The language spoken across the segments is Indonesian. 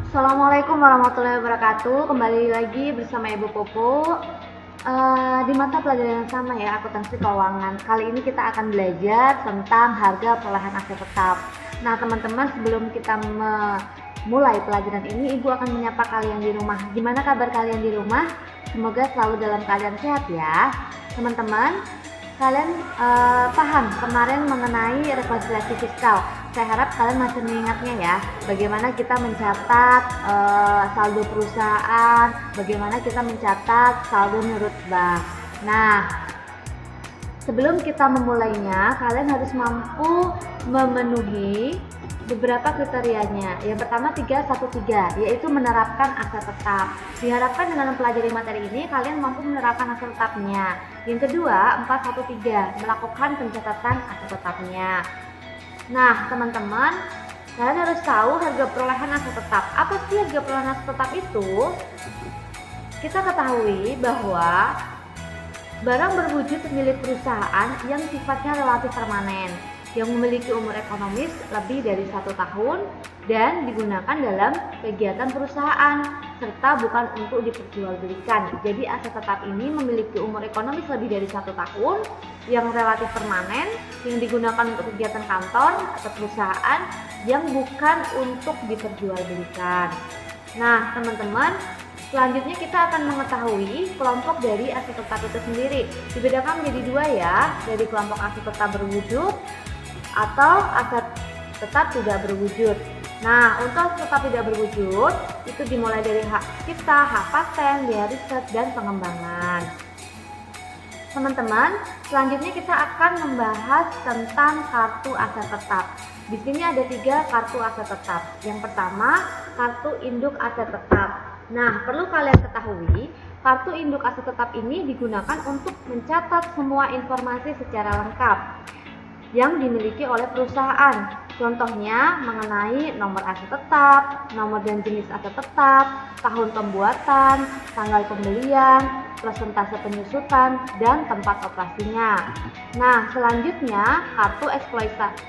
Assalamualaikum warahmatullahi wabarakatuh. Kembali lagi bersama Ibu Popo di mata pelajaran yang sama ya, akuntansi keuangan. Kali ini kita akan belajar tentang harga perolehan aset tetap. Nah teman-teman, sebelum kita memulai pelajaran ini, Ibu akan menyapa kalian di rumah. Gimana kabar kalian di rumah? Semoga selalu dalam keadaan sehat ya teman-teman. Kalian paham kemarin mengenai rekonsiliasi fiskal. Saya harap kalian masih mengingatnya ya, bagaimana kita mencatat saldo perusahaan, bagaimana kita mencatat saldo menurut bank. Nah, sebelum kita memulainya, kalian harus mampu memenuhi beberapa kriterianya. Yang pertama 313, yaitu menerapkan aset tetap. Diharapkan dengan mempelajari materi ini kalian mampu menerapkan aset tetapnya. Yang kedua 413, melakukan pencatatan aset tetapnya. Nah teman-teman, kalian harus tahu harga perolehan aset tetap. Apa sih harga perolehan aset tetap itu? Kita ketahui bahwa barang berwujud milik perusahaan yang sifatnya relatif permanen, yang memiliki umur ekonomis lebih dari 1 tahun dan digunakan dalam kegiatan perusahaan serta bukan untuk diperjualbelikan. Jadi aset tetap ini memiliki umur ekonomis lebih dari 1 tahun, yang relatif permanen, yang digunakan untuk kegiatan kantor atau perusahaan, yang bukan untuk diperjualbelikan. Nah teman-teman, selanjutnya kita akan mengetahui kelompok dari aset tetap itu sendiri. Dibedakan menjadi 2 ya, dari kelompok aset tetap berwujud atau aset tetap tidak berwujud. Nah, untuk aset tetap tidak berwujud itu dimulai dari hak cipta, hak paten, biaya riset, dan pengembangan. Teman-teman, selanjutnya kita akan membahas tentang kartu aset tetap. Di sini ada 3 kartu aset tetap. Yang pertama, kartu induk aset tetap. Nah, perlu kalian ketahui, kartu induk aset tetap ini digunakan untuk mencatat semua informasi secara lengkap yang dimiliki oleh perusahaan. Contohnya mengenai nomor aset tetap, nomor dan jenis aset tetap, tahun pembuatan, tanggal pembelian, persentase penyusutan, dan tempat operasinya. Nah, selanjutnya kartu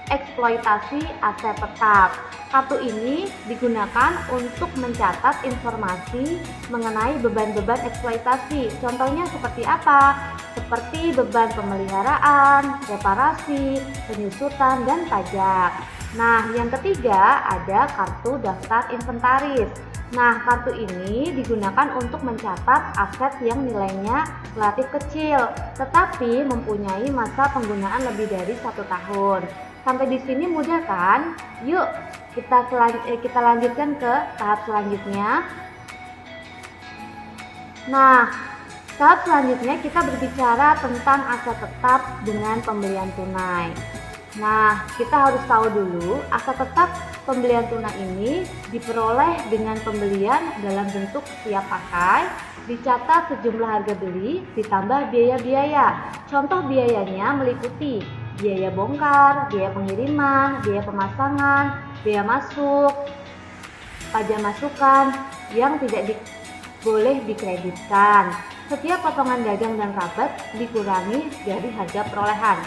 eksploitasi aset tetap. Kartu ini digunakan untuk mencatat informasi mengenai beban-beban eksploitasi. Contohnya seperti apa? Seperti beban pemeliharaan, reparasi, penyusutan, dan pajak. Nah, yang ketiga ada kartu daftar inventaris. Nah, kartu ini digunakan untuk mencatat aset yang nilainya relatif kecil, tetapi mempunyai masa penggunaan lebih dari 1 tahun. Sampai di sini mudah kan? Yuk, kita lanjutkan ke tahap selanjutnya. Nah, tahap selanjutnya kita berbicara tentang aset tetap dengan pembelian tunai. Nah, kita harus tahu dulu aset tetap pembelian tunai ini diperoleh dengan pembelian dalam bentuk siap pakai, dicatat sejumlah harga beli, ditambah biaya-biaya. Contoh biayanya meliputi biaya bongkar, biaya pengiriman, biaya pemasangan, biaya masuk, pajak masukan yang tidak boleh dikreditkan. Setiap potongan dagang dan rabat dikurangi dari harga perolehan.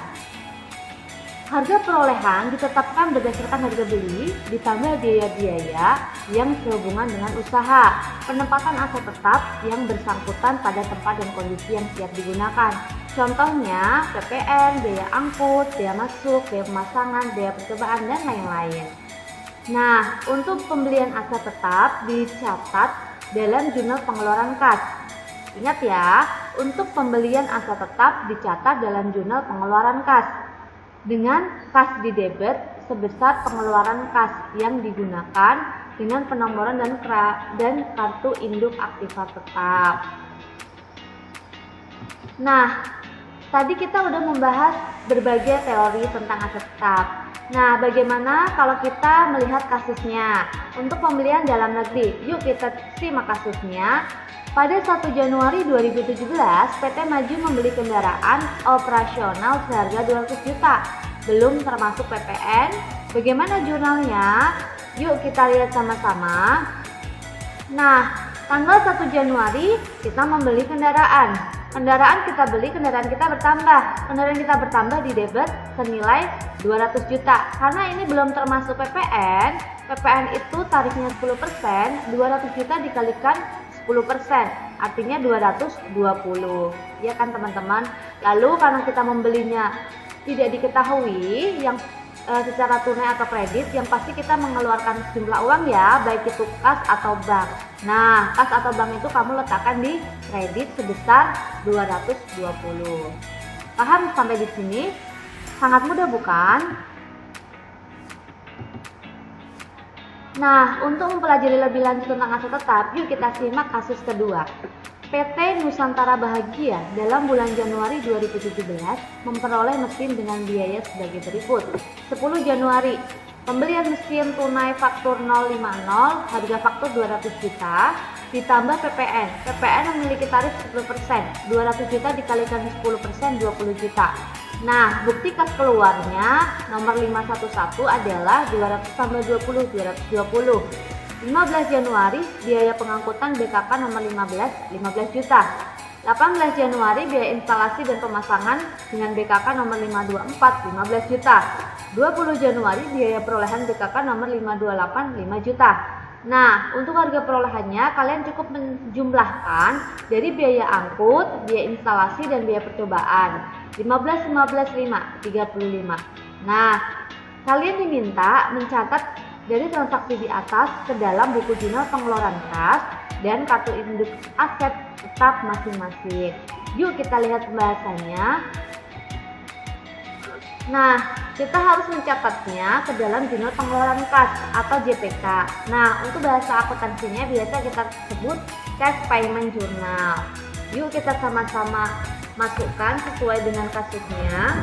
Harga perolehan ditetapkan berdasarkan harga beli ditambah biaya-biaya yang sehubungan dengan usaha, penempatan aset tetap yang bersangkutan pada tempat dan kondisi yang siap digunakan. Contohnya PPN, biaya angkut, biaya masuk, biaya pemasangan, biaya percobaan, dan lain-lain. Nah, untuk pembelian aset tetap dicatat dalam jurnal pengeluaran kas. Ingat ya, untuk pembelian aset tetap dicatat dalam jurnal pengeluaran kas dengan kas di debit sebesar pengeluaran kas yang digunakan dengan penomoran dan kartu induk aktiva tetap. Nah, tadi kita udah membahas berbagai teori tentang aset tetap. Nah, bagaimana kalau kita melihat kasusnya untuk pembelian dalam negeri? Yuk kita simak kasusnya. Pada 1 Januari 2017, PT Maju membeli kendaraan operasional seharga 200 juta, belum termasuk PPN. Bagaimana jurnalnya? Yuk kita lihat sama-sama. Nah, tanggal 1 Januari kita membeli kendaraan. Kendaraan kita beli, kendaraan kita bertambah. Kendaraan kita bertambah di debit senilai 200 juta. Karena ini belum termasuk PPN. PPN itu tarifnya 10%, 200 juta dikalikan 10%, artinya 220. Ya kan teman-teman? Lalu karena kita membelinya tidak diketahui yang secara tunai atau kredit, yang pasti kita mengeluarkan sejumlah uang ya, baik itu kas atau bank. Nah, kas atau bank itu kamu letakkan di kredit sebesar 220. Paham sampai di sini? Sangat mudah bukan? Nah, untuk mempelajari lebih lanjut tentang aset tetap, yuk kita simak kasus kedua. PT Nusantara Bahagia dalam bulan Januari 2017 memperoleh mesin dengan biaya sebagai berikut. 10 Januari, pembelian mesin tunai faktur 050, harga faktur 200 juta, ditambah PPN. PPN memiliki tarif 10%, 200 juta dikalikan 10%, 20 juta. Nah, bukti kas keluarnya nomor 511 adalah 200 tambah 20, 220. 15 Januari, biaya pengangkutan BKK nomor 15 juta. 18 Januari, biaya instalasi dan pemasangan dengan BKK nomor 524, 15 juta. 20 Januari, biaya perolehan BKK nomor 528, 5 juta. Nah, untuk harga perolehannya, kalian cukup menjumlahkan dari biaya angkut, biaya instalasi, dan biaya percobaan. 15, 5, 35. Nah, kalian diminta mencatat dari transaksi di atas ke dalam buku jurnal pengeluaran kas dan kartu induk aset tetap masing-masing. Yuk kita lihat pembahasannya. Nah, kita harus mencatatnya ke dalam jurnal pengeluaran kas atau JPK. Nah, untuk bahasa akuntansinya biasa kita sebut cash payment journal. Yuk kita sama-sama masukkan sesuai dengan kasusnya.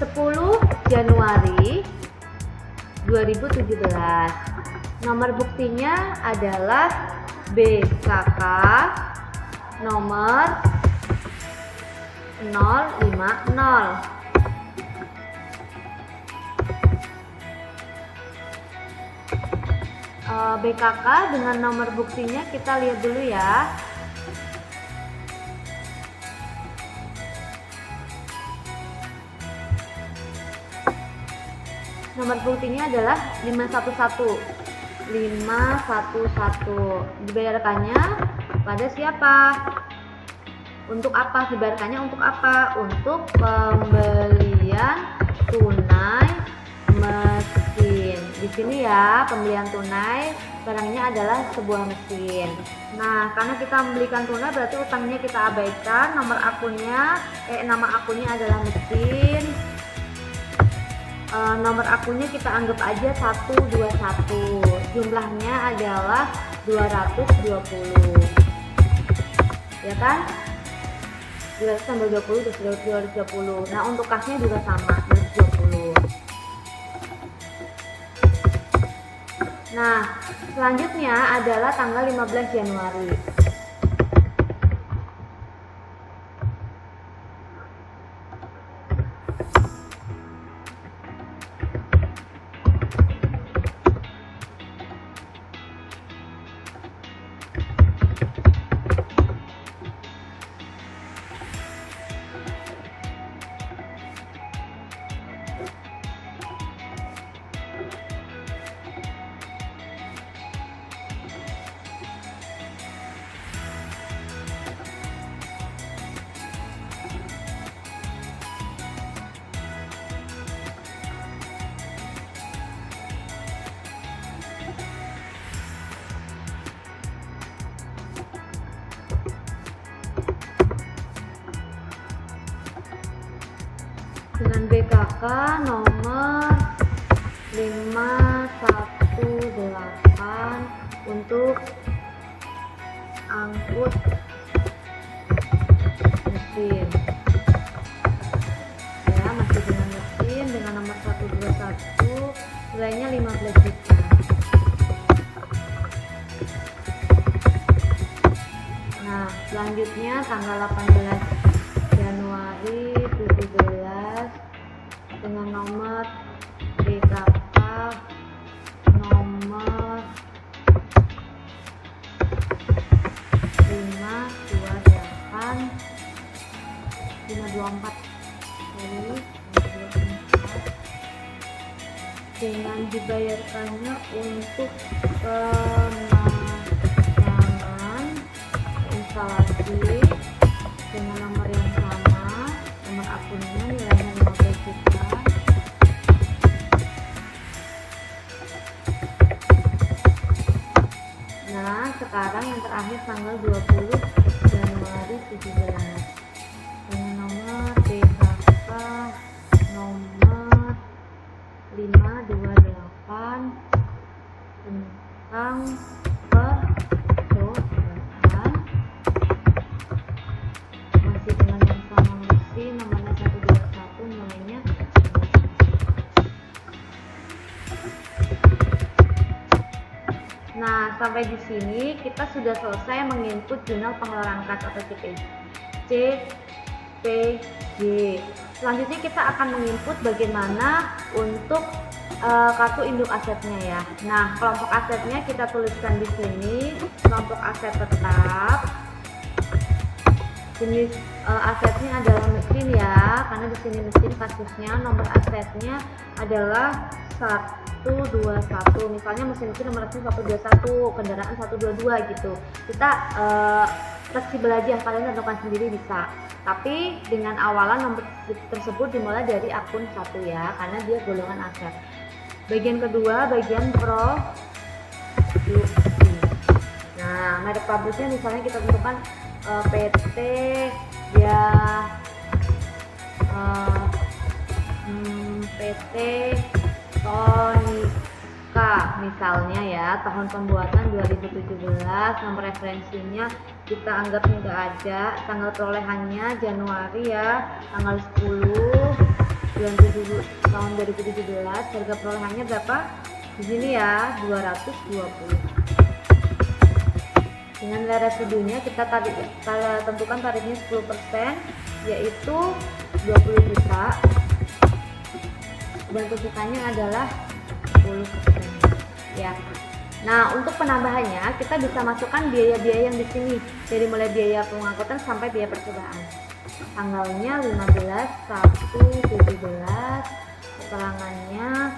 10 Januari 2017. Nomor buktinya adalah BKK nomor 050. BKK dengan nomor buktinya kita lihat dulu ya. Nomor buktinya adalah 511. Dibayarkannya pada siapa? Untuk apa? Dibayarkannya untuk apa? Untuk pembelian tunai mesin. Di sini ya, pembelian tunai barangnya adalah sebuah mesin. Nah, karena kita membelikan tunai berarti utangnya kita abaikan. Nama akunnya adalah mesin. Nomor akunnya kita anggap aja 121. Jumlahnya adalah 220. Ya kan? 200 tambah 20 220. Nah, untuk kasnya juga sama, 220. Nah, selanjutnya adalah tanggal 15 Januari. Dengan BKK nomor 518 untuk angkut mesin. Ya, masih dengan mesin dengan nomor 121, nilainya 15 juta. Nah, selanjutnya tanggal 18 Januari 17 dengan nomor BKK nomor 524 dari dibayarkannya untuk pemasangan instalasi dengan nomor yang sama, nomor akunnya nilainya 15 juta. Nah, sekarang yang terakhir tanggal 20 Januari 17 dengan nomor BKK nomor 528 tentang percobaan, masih dengan yang sama mesin nomornya 121 nilainya. Nah, sampai di sini kita sudah selesai menginput jurnal pengeluaran kas atau CPJ. Selanjutnya kita akan menginput bagaimana untuk kartu induk asetnya ya. Nah, kelompok asetnya kita tuliskan di sini, kelompok aset tetap. Jenis asetnya adalah mesin ya, karena di sini mesin kasusnya. Nomor asetnya adalah 121, misalnya mesin itu nomor mesin 121, kendaraan 122 gitu. Kita fleksibel aja, kalian tentukan sendiri bisa. Tapi dengan awalan nomor tersebut dimulai dari akun 1 ya, karena dia golongan aset. Bagian kedua, bagian produksi. Nah, merek pabriknya misalnya kita tentukan PT ya, PT Tonika misalnya ya, tahun pembuatan 2017, nomor referensinya kita anggap nggak ada, tanggal perolehannya Januari ya, tanggal 10 bulan 7 tahun 2017, harga perolehannya berapa? Di sini ya, 220. Dengan nilai residunya kita tentukan tarifnya 10%, yaitu 20 juta. Dan tuntutannya adalah 10% ya. Nah, untuk penambahannya kita bisa masukkan biaya-biaya yang di sini, dari mulai biaya pengangkutan sampai biaya percobaan. Tanggalnya 15/1/17, keterangannya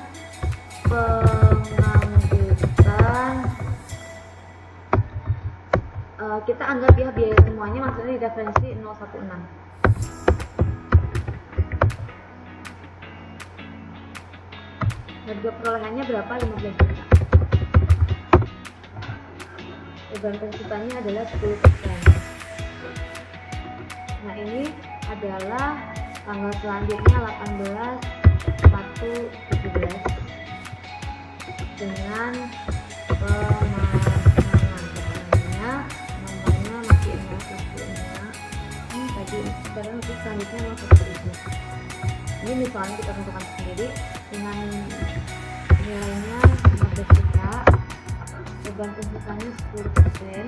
pengangkutan. Kita anggap ya biaya semuanya maksudnya di referensi 016. Harga perolehannya berapa? 15 juta. Beban pensiunnya adalah 10%. Nah, ini adalah tanggal selanjutnya 18/1/17 dengan pemasangan nomornya masih 016. Tadi sekarang untuk selanjutnya 016. Ini misalnya kita tentukan sendiri dengan nilainya 15 juta, beban pensiunnya 10%.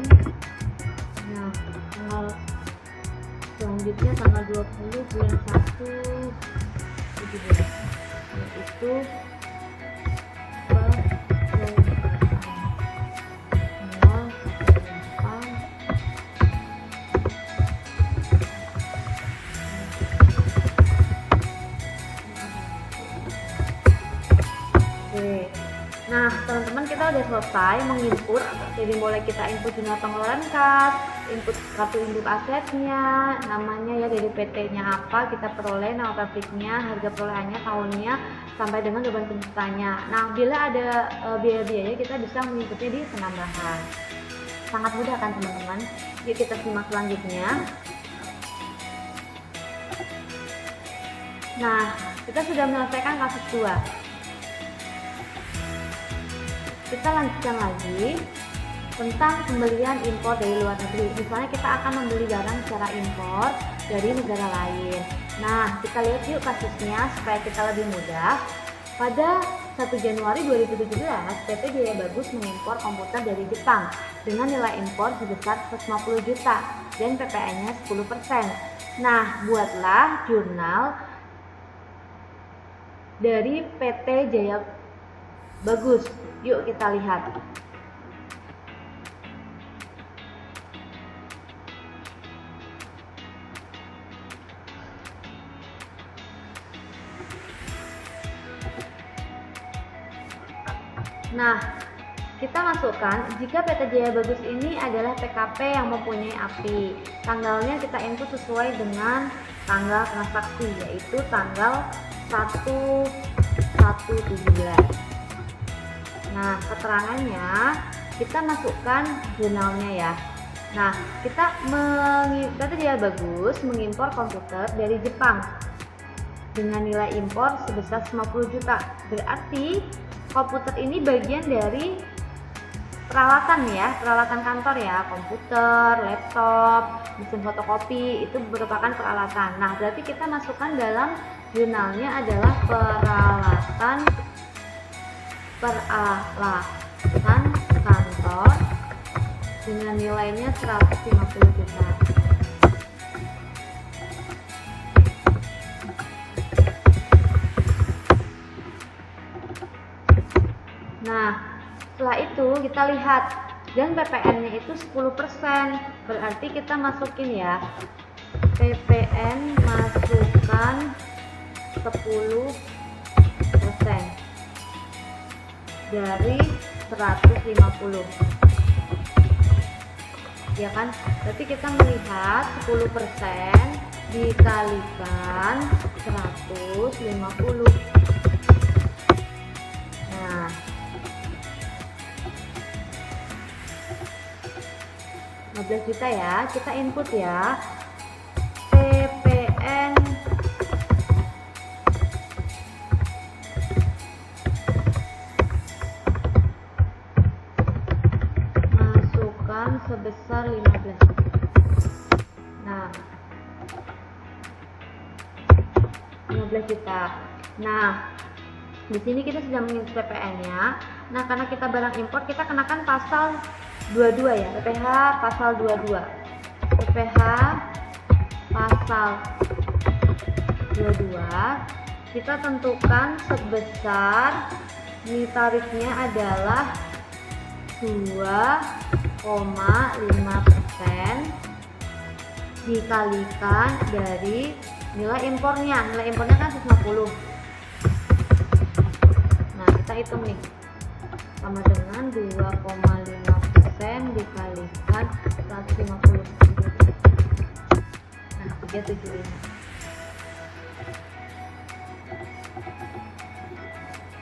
Nah, tanggal selanjutnya tanggal 20 bulan 1 17, yaitu Nah, teman-teman, kita udah selesai menginput. Jadi mulai kita input jumlah pengeluaran kas, input kartu induk asetnya, namanya ya, dari PT-nya apa, kita peroleh nama pabriknya, harga perolehannya, tahunnya, sampai dengan beban pensiunnya. Nah, bila ada biaya-biaya, kita bisa menginputnya di penambahan. Sangat mudah kan teman-teman? Yuk kita simak selanjutnya. Nah, kita sudah menyelesaikan kasus 2. Kita lanjutkan lagi tentang pembelian impor dari luar negeri. Misalnya kita akan membeli barang secara impor dari negara lain. Nah, kita lihat yuk kasusnya supaya kita lebih mudah. Pada 1 Januari 2017, PT Jaya Bagus mengimpor komputer dari Jepang dengan nilai impor sebesar 150 juta dan PPN-nya 10%. Nah, buatlah jurnal dari PT Jaya Bagus. Yuk kita lihat. Nah, kita masukkan jika PT Jaya Bagus ini adalah PKP yang mempunyai API. Tanggalnya kita input sesuai dengan tanggal transaksi, yaitu tanggal 1/1/17. Nah, keterangannya kita masukkan jurnalnya ya. Nah, PT Jaya Bagus mengimpor komputer dari Jepang dengan nilai impor sebesar 50 juta. Berarti komputer ini bagian dari peralatan ya, peralatan kantor ya, komputer, laptop, mesin fotokopi, itu merupakan peralatan. Nah, berarti kita masukkan dalam jurnalnya adalah peralatan kantor dengan nilainya 150 juta. Nah, setelah itu kita lihat dan PPN-nya itu 10%. Berarti kita masukin ya. PPN masukkan 10% dari 150. Ya kan? Berarti kita melihat 10% dikalikan 150. Nah, 15 juta ya, kita input ya. PPN masukkan sebesar 15 juta. Nah, 15 juta. Nah, di sini kita sudah menginput PPN-nya. Nah, karena kita barang impor, kita kenakan pasal 22 ya, PPh pasal 22. PPh pasal 22 kita tentukan sebesar, ini tarifnya adalah 2,5% dikalikan dari nilai impornya. Nilai impornya kan 150. Nah, kita hitung nih, sama dengan 2,5% dikalikan 150. Nah, 375.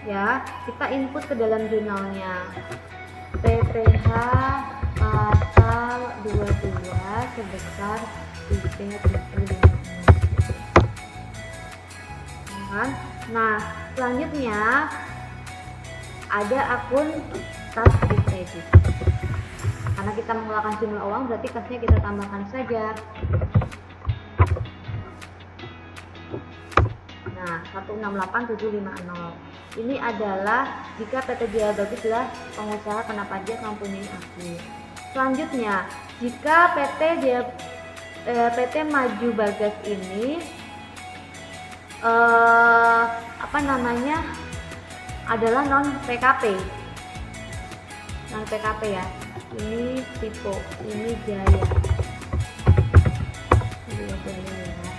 Ya, kita input ke dalam jurnalnya. PPh pasal 22 sebesar 375. Nah, selanjutnya ada akun kas di kredit. Karena kita mengeluarkan jumlah uang, berarti kasnya kita tambahkan saja. Nah, 168750. Ini adalah jika PT Jaya Bagus adalah pengusaha kena pajak mempunyai API. Selanjutnya, jika PT Maju Bagas ini adalah non PKP ya. Ini Tipo, ini Jaya. Ini Jaya ya.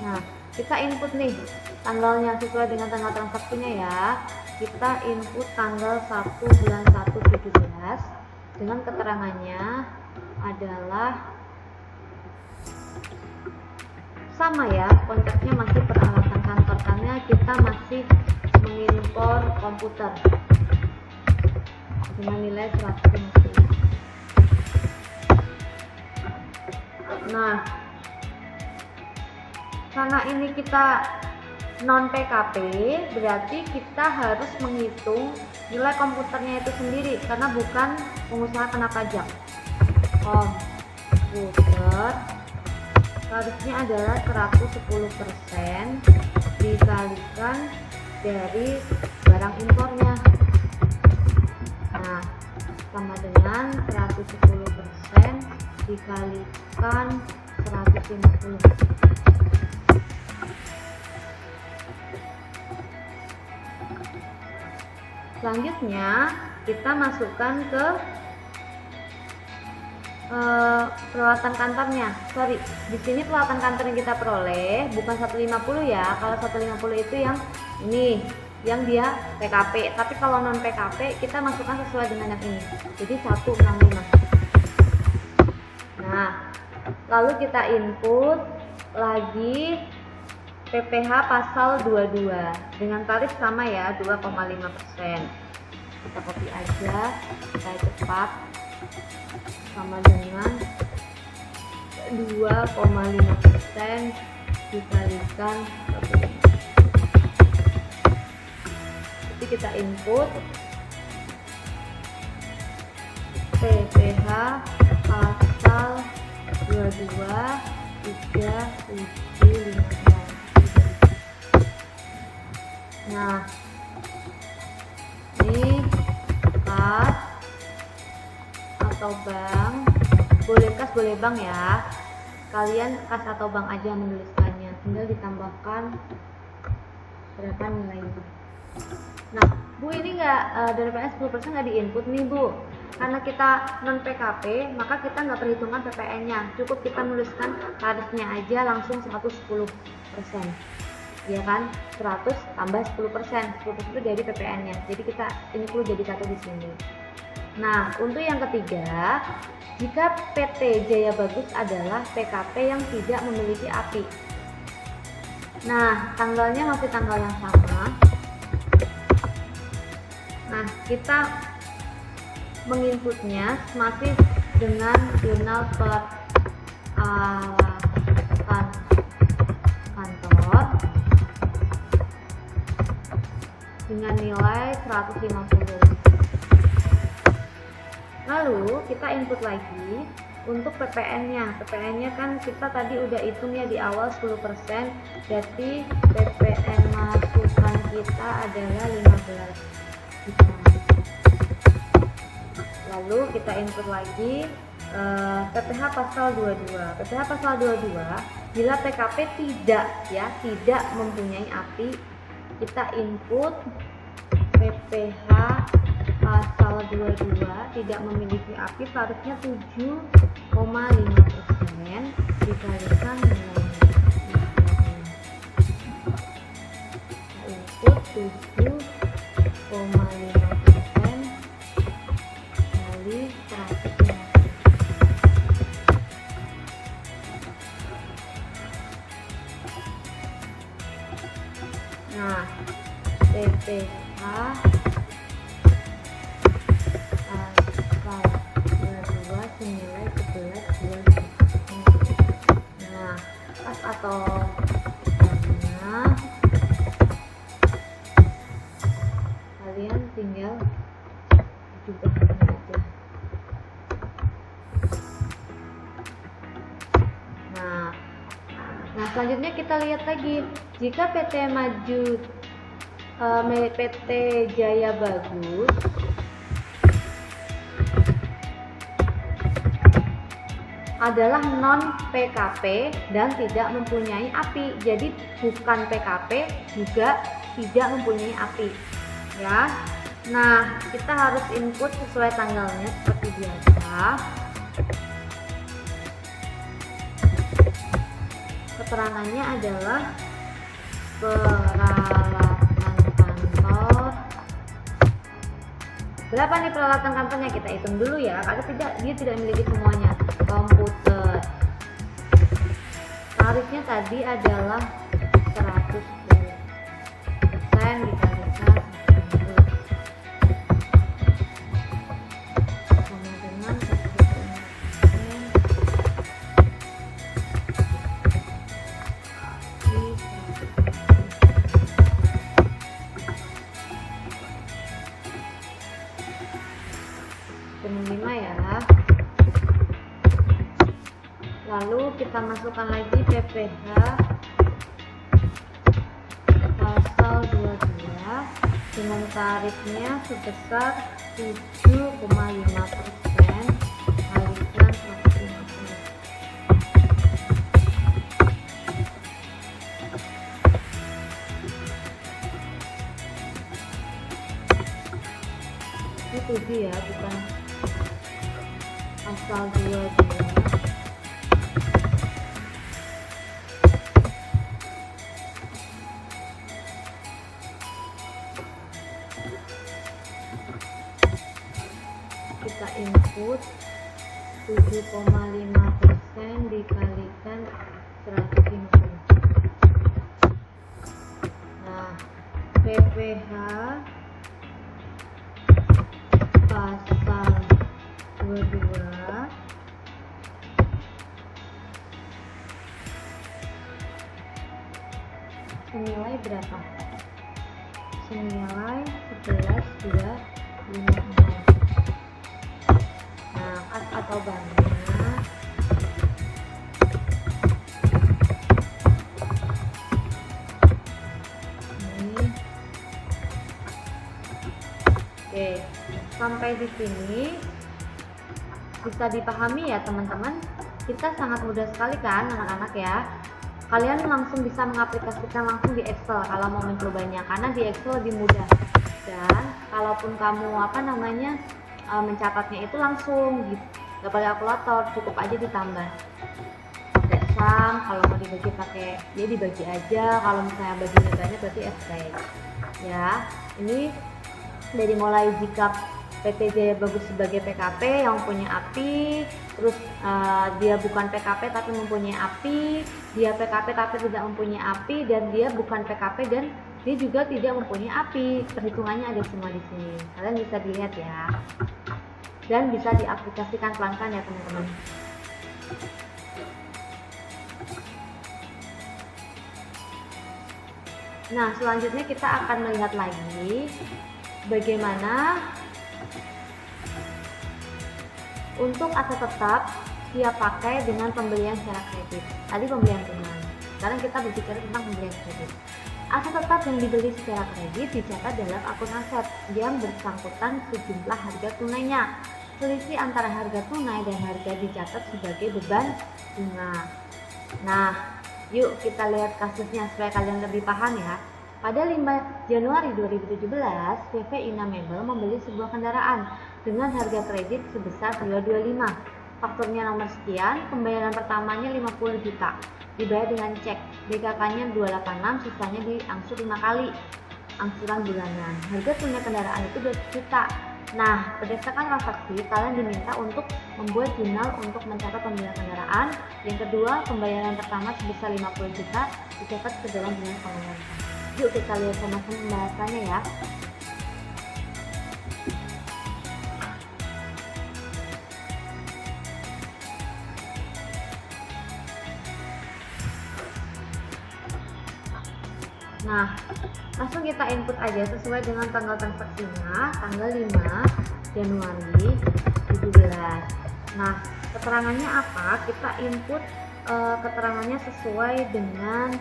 Nah, kita input nih tanggalnya sesuai dengan tanggal transaksinya ya. Kita input tanggal 1/1/17 dengan keterangannya adalah sama ya, konteksnya masih peralatan kantor karena kita masih mengimpor komputer dengan nilai 150. Nah, karena ini kita non PKP, berarti kita harus menghitung nilai komputernya itu sendiri karena bukan pengusaha kena pajak. Komputer tarifnya adalah 110% dikalikan dari barang impornya. Nah, sama dengan 110% dikalikan 150. Selanjutnya kita masukkan ke peralatan kantornya. Sorry, di sini peralatan kantor yang kita peroleh bukan 150 ya. Kalau 150 itu yang ini, yang dia PKP. Tapi kalau non PKP kita masukkan sesuai dengan yang ini. Jadi 165. Nah, lalu kita input lagi PPh pasal 22 dengan tarif sama ya, 2,5%. Kita copy aja supaya cepat, sama dengan 2,5% dikalikan 1. Jadi kita input PPh pasal 22 3756. Nah, ini kas atau bank, boleh kas boleh bank ya, kalian kas atau bank aja menuliskannya, tinggal ditambahkan berapa nilainya. Nah Bu, ini nggak dari PPN 10% nggak diinput nih Bu, karena kita non PKP maka kita nggak perhitungan PPN nya, cukup kita menuliskan tarifnya aja langsung 110%, ya kan, 100 tambah 10%, 10% itu dari PPN nya, jadi kita include jadi satu di sini. Nah, untuk yang ketiga, jika PT Jaya Bagus adalah PKP yang tidak memiliki API. Nah, tanggalnya masih tanggal yang sama. Nah, kita menginputnya masih dengan jurnal peralatan kantor dengan nilai 150. Lalu kita input lagi untuk PPN-nya. PPN-nya kan kita tadi udah hitung ya di awal 10%, jadi PPN masukan kita adalah 15 juta. Lalu kita input lagi PPh pasal 22. PPh pasal 22 bila PKP tidak mempunyai API, kita input PPh pasal 22 tidak memiliki API, tarifnya 7,5% dikalikan nilainya. Input 7,5% kali 100. Nah, PPh senilai 11,2. Nah, pas atau karena kalian tinggal jumlahkan aja. Nah, selanjutnya kita lihat lagi, jika PT Jaya Bagus adalah non PKP dan tidak mempunyai API. Jadi bukan PKP juga tidak mempunyai API ya. Nah, kita harus input sesuai tanggalnya seperti biasa. Keterangannya adalah peralatan kantor. Berapa nih peralatan kantornya, kita hitung dulu ya, karena dia tidak memiliki semuanya. Komputer, tarifnya tadi adalah 110% dikalikan 10 sama dengan 1,5% di 5 ya. Lalu kita masukkan lagi PPh pasal 22 dengan tarifnya sebesar 7,5% kalikan 150. Ini 7 ya, bukan pasal 22 kita input 7,5% dikalikan 150. Nah, PPh pasal 22 senilai berapa? Senilai 11,250. Nah, kas atau banknya ini. Oke, sampai di sini bisa dipahami ya teman-teman. Kita sangat mudah sekali kan anak-anak ya. Kalian langsung bisa mengaplikasikan langsung di Excel kalau mau mencobanya, karena di Excel lebih mudah. Dan kalaupun kamu mencatatnya itu langsung gitu, gak pakai kalkulator, cukup aja ditambah pakai sum. Kalau mau dibagi pakai dia dibagi aja, kalau misalnya baginya banyak berarti average ya. Ini dari mulai jika PT Jaya Bagus sebagai PKP yang punya API, terus dia bukan PKP tapi mempunyai API, dia PKP tapi tidak mempunyai API, dan dia bukan PKP dan dia juga tidak mempunyai API. Perhitungannya ada semua di sini. Kalian bisa dilihat ya. Dan bisa diaplikasikan pelan-pelan ya teman-teman. Nah, selanjutnya kita akan melihat lagi bagaimana untuk aset tetap siap pakai dengan pembelian secara kredit. Tadi pembelian tunai. Sekarang kita berbicara tentang pembelian kredit. Aset tetap yang dibeli secara kredit dicatat dalam akun aset yang bersangkutan sejumlah harga tunainya. Selisih antara harga tunai dan harga dicatat sebagai beban bunga. Nah, yuk kita lihat kasusnya supaya kalian lebih paham ya. Pada 5 Januari 2017, PV Ina Mebel membeli sebuah kendaraan dengan harga kredit sebesar 225. Fakturnya nomor sekian, pembayaran pertamanya 50 juta, dibayar dengan cek, BKK-nya 286, sisanya diangsur 5 kali angsuran bulanan. Harga tunai kendaraan itu 2 juta. Nah, berdasarkan transaksi, kalian diminta untuk membuat jurnal untuk mencatat pembelian kendaraan. Yang kedua, pembayaran pertama sebesar 50 juta dicatat ke dalam jurnal pengeluaran. Yuk kita lihat sama-sama pembahasannya ya. Nah, langsung kita input aja sesuai dengan tanggal transaksinya, tanggal 5 Januari 2017. Nah, keterangannya apa? Kita input keterangannya sesuai dengan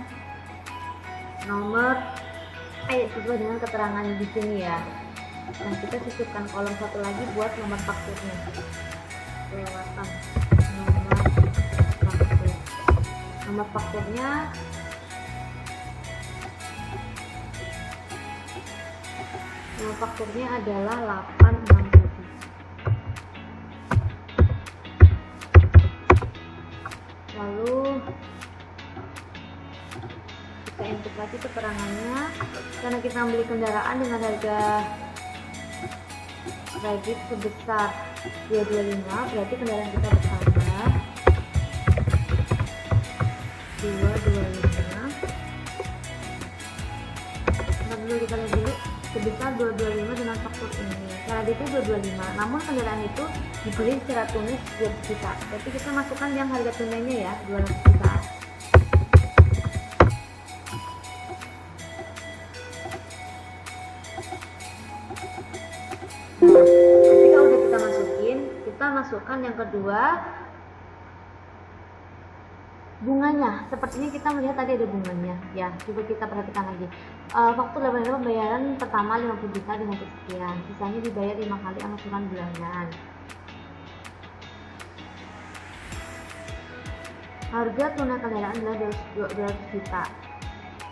sesuai dengan keterangan di sini ya. Nah, kita sisipkan kolom satu lagi buat nomor fakturnya. Kelewatan nomor fakturnya adalah 867. Lalu kita input lagi keterangannya, karena kita membeli kendaraan dengan harga kredit sebesar 225, berarti kendaraan kita bertambah 225. Dulu kita lihat dulu sebesar 225 dengan faktur ini. Cara itu 225, namun kendaraan itu dibeli secara tunai 200 juta. Berarti kita masukkan yang harga tunainya ya, 200 juta. Ketika udah kita masukin, kita masukkan yang kedua, bunganya. Sepertinya kita melihat tadi ada bunganya ya, coba kita perhatikan lagi. Faktur pembayaran pertama 50 juta dengan sekian, sisanya dibayar 5 kali angsuran bulanan. Harga tunai kendaraan adalah 200 juta.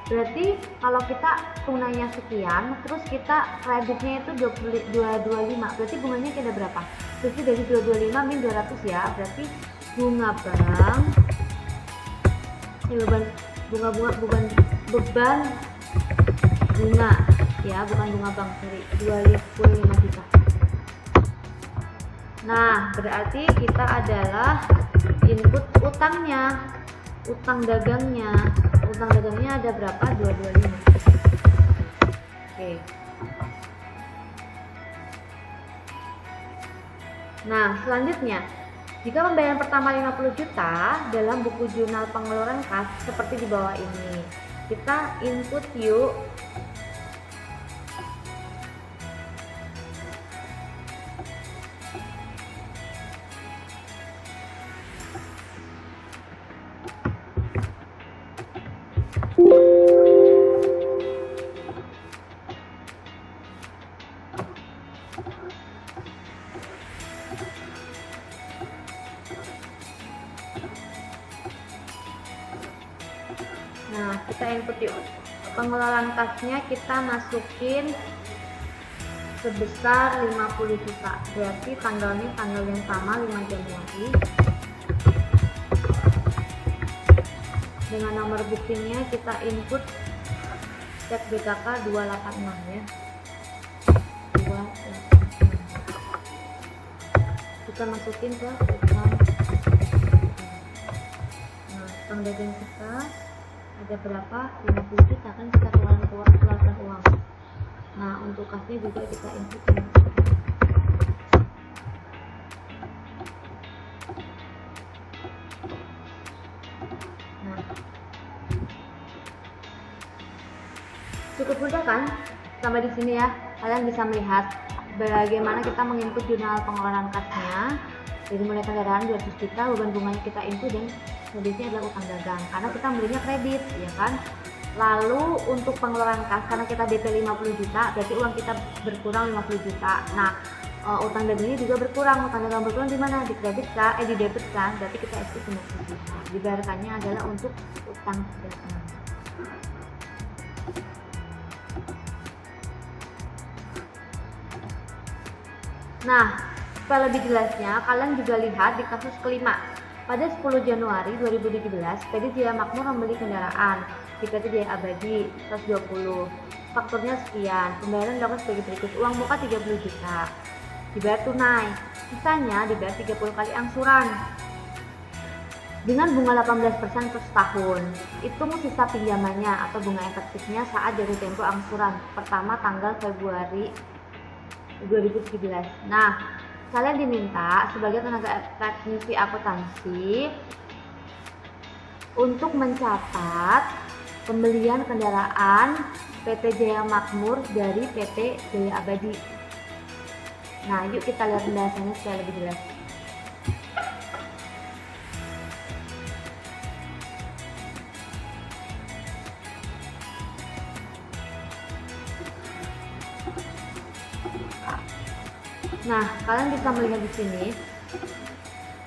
Berarti kalau kita tunainya sekian, terus kita kreditnya itu 225, berarti bunganya kita berapa? Berarti dari 225 min 200 ya, berarti bunga bank beban bunga ya, bukan bunga bank, sorry, 25 juta. Nah, berarti kita adalah input utangnya, utang dagangnya ada berapa? 225. Oke. Nah, selanjutnya, jika pembayaran pertama 50 juta dalam buku jurnal pengeluaran kas seperti di bawah ini, kita input yuk. Nah, kita input yuk. Pengelolaan kasnya kita masukin sebesar 50 juta. Berarti tanggalnya tanggal yang sama, 5 Januari. Dengan nomor booking-nya kita input cek BKK 286 ya. 286. Kita masukin ke utang. Nah, utang dagang kita ada berapa? 50 juta kan, kita keluarkan uang. Nah, untuk kasnya juga kita input. Nah, cukup mudah kan? Sampai di sini ya, kalian bisa melihat bagaimana kita menginput jurnal pengeluaran kasnya. Jadi mulai kendaraan 200 juta, beban bunganya kita input dan kreditnya adalah utang dagang karena kita belinya kredit, ya kan. Lalu untuk pengeluaran kas karena kita DP 50 juta, berarti uang kita berkurang 50 juta. Nah, utang dagangnya juga berkurang. Utang dagang berkurang di mana? Di kredit kan, di debit kan. Berarti kita SP 50 juta. Dibayarkannya adalah untuk utang dagang. Nah, supaya lebih jelasnya, kalian juga lihat di kasus kelima. Pada 10 Januari 2017, PT Jaya Makmur membeli kendaraan di PT Jaya Abadi 120. Fakturnya sekian, pembayaran dilakukan sebagai berikut. Uang muka 30 juta, dibayar tunai. Sisanya dibayar 30 kali angsuran dengan bunga 18% per tahun. Hitung sisa pinjamannya atau bunga efektifnya saat jatuh tempo angsuran pertama tanggal Februari 2017. Nah, kalian diminta sebagai tenaga teknisi akuntansi untuk mencatat pembelian kendaraan PT Jaya Makmur dari PT Jaya Abadi. Nah, yuk kita lihat penjelasannya supaya lebih jelas. Nah, kalian bisa melihat di sini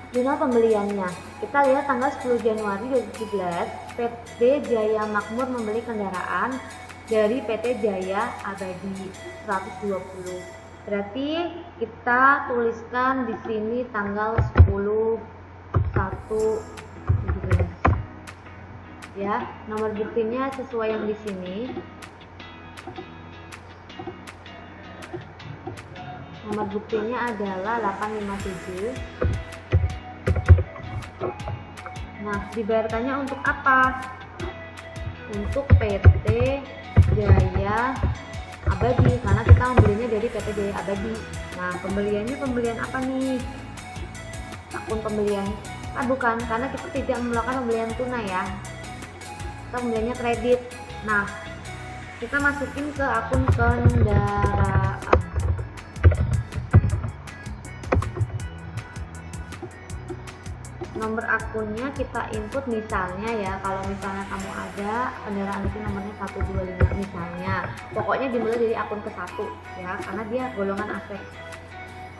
jurnal pembeliannya. Kita lihat tanggal 10 Januari 2017, PT Jaya Makmur membeli kendaraan dari PT Jaya Abadi 120. Berarti kita tuliskan di sini tanggal 10/1/17. Ya, nomor buktinya sesuai yang di sini. Nomor buktinya adalah 857. Nah, dibayarkannya untuk apa? Untuk PT Jaya Abadi karena kita membelinya dari PT Jaya Abadi. Nah, pembelian apa nih? Akun pembelian? Bukan, karena kita tidak melakukan pembelian tunai ya. Kita pembeliannya kredit. Nah, kita masukin ke akun kendaraan. Nomor akunnya kita input misalnya ya, kalau misalnya kamu ada kendaraan itu nomornya 125 misalnya, pokoknya dimulai dari akun ke-1 ya, karena dia golongan aset.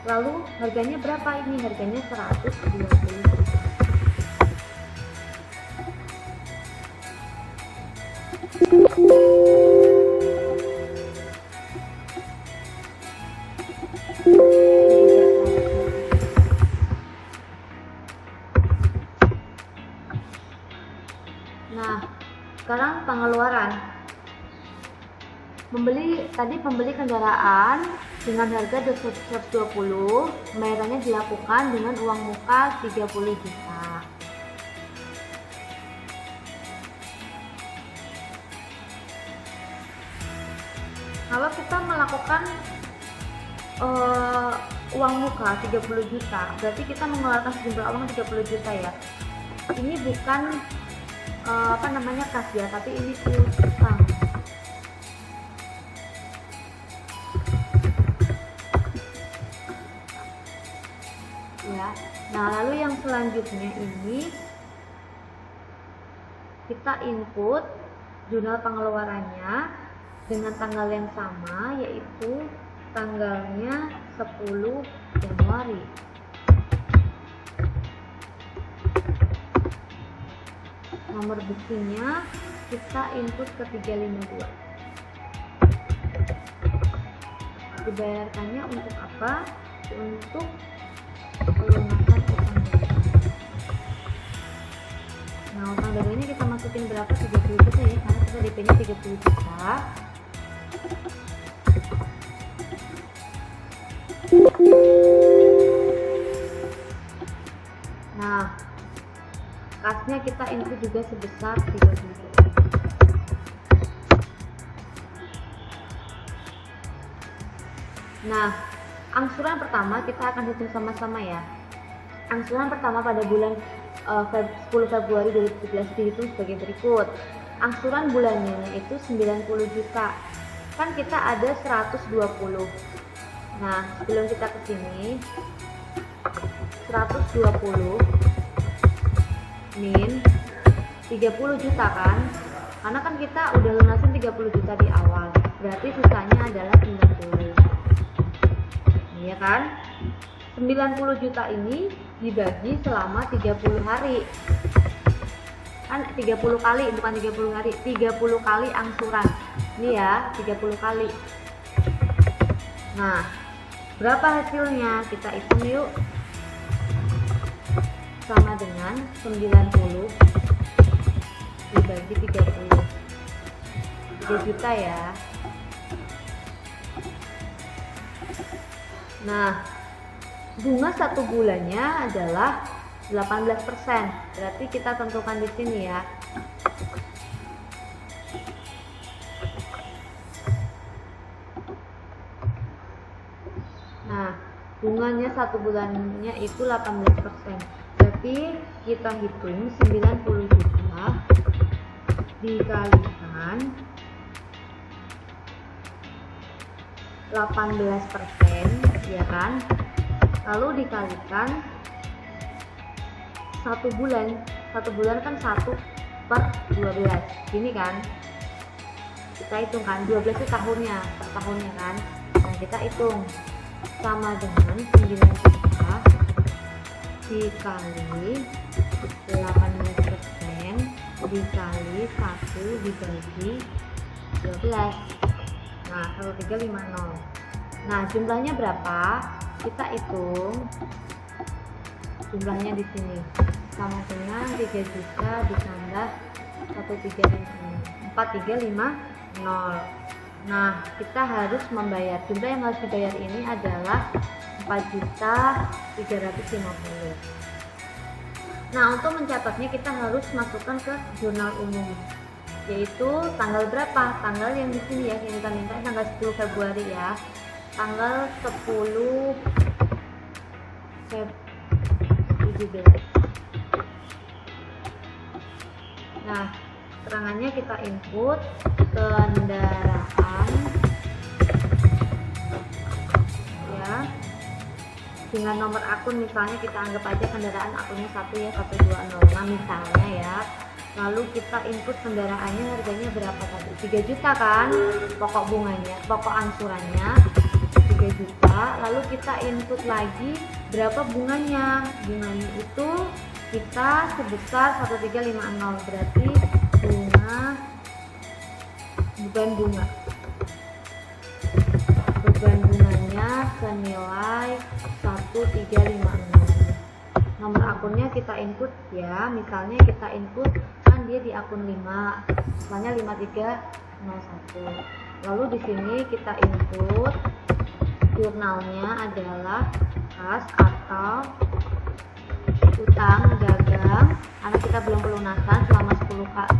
Lalu harganya berapa ini? Harganya 120. Pembeli kendaraan dengan harga 120, pembayarannya dilakukan dengan uang muka 30 juta. Kalau kita melakukan uang muka 30 juta, berarti kita mengeluarkan sejumlah uang 30 juta ya. Ini bukan kas ya, tapi ini utang. Ya. Nah, lalu yang selanjutnya ini kita input jurnal pengeluarannya dengan tanggal yang sama, yaitu tanggalnya 10 Januari. Nomor buktinya kita input ke 352. Dibayarkannya untuk apa? Untuk pelunasan utang dagang. Nah, utang dagangnya kita masukin berapa? 30 juta ya, karena kita DP-nya 30 juta. Nah, kasnya kita input juga sebesar 30 juta. Nah, angsuran pertama kita akan hitung sama-sama ya. Angsuran pertama pada bulan 10 Februari 2017 dihitung sebagai berikut. Angsuran bulannya itu 90 juta. Kan kita ada 120. Nah, sebelum kita ke sini 120 min 30 juta kan? Karena kan kita udah lunasin 30 juta di awal. Berarti sisanya adalah 90. Iya kan? 90 juta ini dibagi selama 30 hari. Kan 30 kali, bukan 30 hari, 30 kali angsuran. Ini ya, 30 kali. Nah, berapa hasilnya? Kita hitung yuk. Sama dengan 90 dibagi 30. 3 juta ya. Nah, bunga 1 bulannya adalah 18%. Berarti kita tentukan di sini ya. Nah, bunganya 1 bulannya itu 18%. Berarti kita hitung 90 juta dikalikan 18%, ya kan? Lalu dikalikan 1 bulan. 1 bulan kan 1/12. Gini kan? Kita hitung kan, 12 itu tahunnya, per tahunnya kan? Nah, kita hitung sama dengan 9 juta dikali 18% dikali 1 dibagi 12. Nah, 1350. Nah, jumlahnya berapa? Kita hitung jumlahnya di sini sama dengan 3 juta ditambah 4350. Nah, kita harus membayar, jumlah yang harus dibayar ini adalah 4.350.000. Nah, untuk mencatatnya kita harus masukkan ke jurnal umum, yaitu tanggal berapa? Tanggal yang di sini ya, yang kita minta tanggal 10 Februari ya. Tanggal 10 Februari 17. Nah, keterangannya kita input kendaraan ya dengan nomor akun, misalnya kita anggap aja kendaraan akunnya 1 ya, 120. Nah, misalnya ya, lalu kita input kendaraannya harganya berapa tadi? 3 juta kan pokok bunganya, pokok angsurannya 3 juta. Lalu kita input lagi berapa bunganya. Bunganya itu kita sebesar 1350, berarti beban bunganya senilai 1350. Nomor akunnya kita input ya, misalnya kita input kan dia di akun 5, misalnya 5301. Lalu di sini kita input jurnalnya adalah kas atau utang dagang, karena kita belum pelunasan selama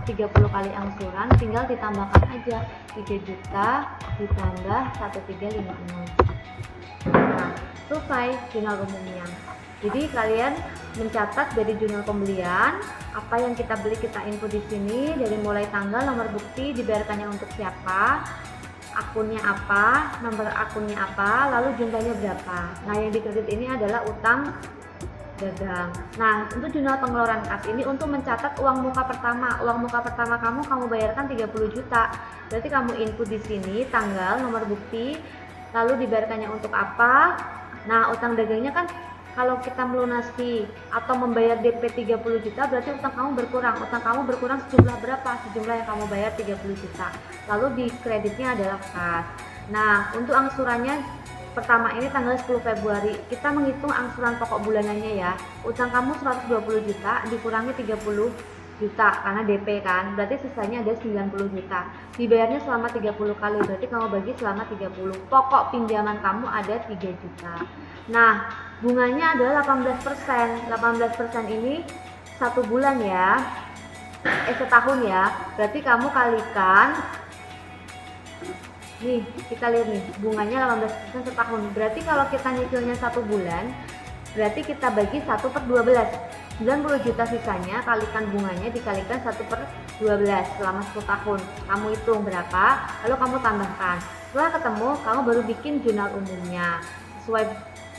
30 kali angsuran, tinggal ditambahkan aja 3 juta ditambah 1356. Nah, selesai jurnal umumnya. Jadi kalian mencatat dari jurnal pembelian apa yang kita beli, kita input di sini dari mulai tanggal, nomor bukti, dibayarkannya untuk siapa, akunnya apa, nomor akunnya apa, lalu jumlahnya berapa. Nah, yang dikredit ini adalah utang dagang. Nah, untuk jurnal pengeluaran kas ini untuk mencatat uang muka pertama. Uang muka pertama kamu bayarkan 30 juta. Berarti kamu input di sini tanggal, nomor bukti, lalu dibayarkannya untuk apa. Nah, utang dagangnya kan kalau kita melunasi atau membayar DP 30 juta berarti utang kamu berkurang. Utang kamu berkurang sejumlah berapa? Sejumlah yang kamu bayar 30 juta. Lalu di kreditnya adalah kas. Nah, untuk angsurannya pertama ini tanggal 10 Februari. Kita menghitung angsuran pokok bulanannya ya. Utang kamu 120 juta dikurangi 30 juta karena DP kan. Berarti sisanya ada 90 juta. Dibayarnya selama 30 kali. Berarti kamu bagi selama 30. Pokok pinjaman kamu ada 3 juta. Nah, bunganya adalah 18%. 18% ini 1 bulan ya. Setahun ya. Berarti kamu kalikan, nih kita lihat nih, bunganya 18% setahun. Berarti kalau kita nyicilnya 1 bulan, berarti kita bagi 1/12. 90 juta sisanya kalikan bunganya dikalikan 1/12 selama 10 tahun. Kamu hitung berapa, lalu kamu tambahkan. Setelah ketemu, kamu baru bikin jurnal umumnya sesuai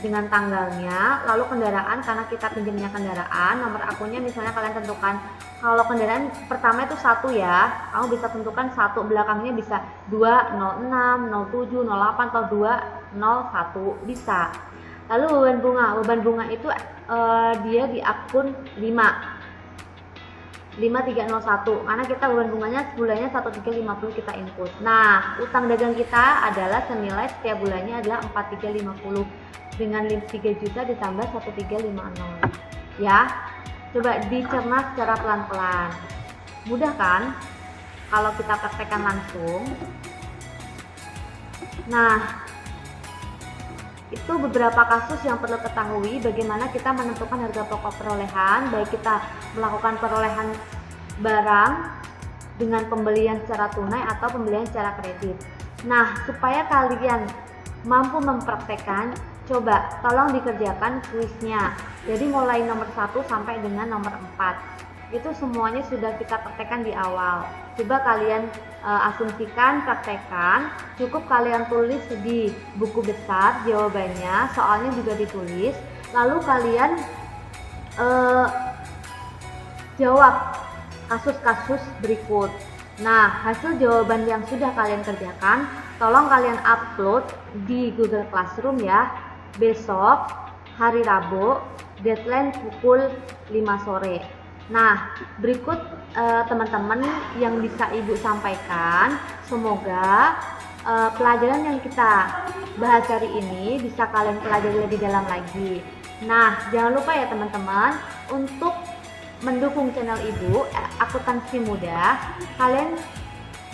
dengan tanggalnya. Lalu kendaraan, karena kita pinjamnya kendaraan, nomor akunnya misalnya kalian tentukan. Kalau kendaraan pertama itu 1 ya, kamu bisa tentukan 1, belakangnya bisa 2, 06, 07, 08 atau 201 bisa. Lalu beban bunga itu dia di akun 5301 karena kita beban bunganya sebulannya 1350 kita input. Nah, utang dagang kita adalah senilai setiap bulannya adalah 4350 dengan 3 juta ditambah 1350 ya. Coba dicerna secara pelan-pelan. Mudah kan kalau kita praktekkan langsung? Nah, itu beberapa kasus yang perlu ketahui bagaimana kita menentukan harga pokok perolehan, baik kita melakukan perolehan barang dengan pembelian secara tunai atau pembelian secara kredit. Nah, supaya kalian mampu mempraktekkan, coba tolong dikerjakan kuisnya. Jadi mulai nomor 1 sampai dengan nomor 4. Itu semuanya sudah kita praktekkan di awal. Coba kalian asumsikan, praktekkan. Cukup kalian tulis di buku besar jawabannya, soalnya juga ditulis. Lalu kalian jawab kasus-kasus berikut. Nah, hasil jawaban yang sudah kalian kerjakan, tolong kalian upload di Google Classroom ya. Besok hari Rabu, deadline pukul 5 sore. Nah, berikut teman-teman yang bisa Ibu sampaikan. Semoga pelajaran yang kita bahas hari ini bisa kalian pelajari lebih dalam lagi. Nah, jangan lupa ya teman-teman, untuk mendukung channel Ibu Akuntansi Mudah, kalian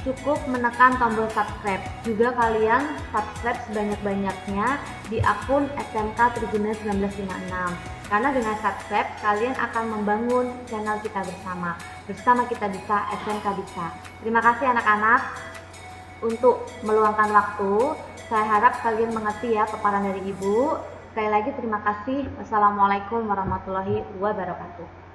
cukup menekan tombol subscribe. Juga kalian subscribe sebanyak-banyaknya di akun SMK Triguna 1956. Karena dengan subscribe kalian akan membangun channel kita bersama. Bersama kita bisa, SMK bisa. Terima kasih anak-anak untuk meluangkan waktu. Saya harap kalian mengerti ya paparan dari Ibu. Sekali lagi terima kasih. Wassalamualaikum warahmatullahi wabarakatuh.